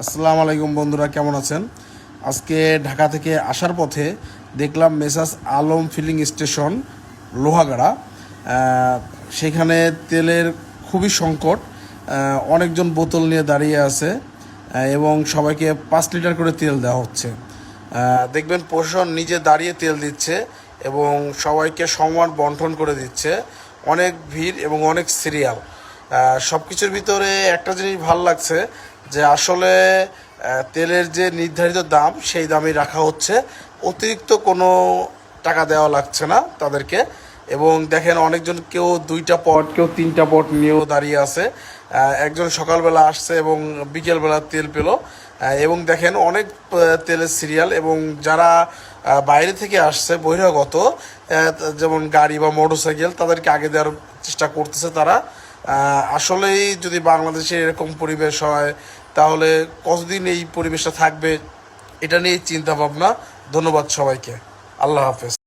আসসালামু আলাইকুম বন্ধুরা, কেমন আছেন? আজকে ঢাকা থেকে আসার পথে দেখলাম messrs Alam filling station Lohagara. সেখানে তেলের খুবই সংকট। অনেকজন বোতল নিয়ে দাঁড়িয়ে আছে এবং সবাইকে 5 লিটার করে তেল দেওয়া হচ্ছে। দেখবেন প্রশাসন নিজে দাঁড়িয়ে তেল দিচ্ছে এবং সবাইকে সমান বন্টন করে দিচ্ছে। অনেক ভিড় এবং অনেক সিরিয়াল। সব কিছুর ভিতরে একটা জিনিস ভাল লাগছে যে আসলে তেলের যে নির্ধারিত দাম সেই দামই রাখা হচ্ছে, অতিরিক্ত কোনো টাকা দেওয়া লাগছে না তাদেরকে। এবং দেখেন অনেকজন কেউ 2টা পট, কেউ 3টা পট নিয়েও দাঁড়িয়ে আছে। একজন সকালবেলা আসছে এবং বিকেলবেলা তেল পেল। এবং দেখেন অনেক তেলের সিরিয়াল, এবং যারা বাইরে থেকে আসছে বহিরাগত, যেমন গাড়ি বা মোটরসাইকেল, তাদেরকে আগে দেওয়ার চেষ্টা করতেছে তারা। আসলেই যদি বাংলাদেশে এরকম পরিবেশ হয় তাহলে কতদিন এই পরিবেশটা থাকবে, এটা নিয়েই চিন্তা ভাবনা। ধন্যবাদ সবাইকে। আল্লাহ হাফেজ।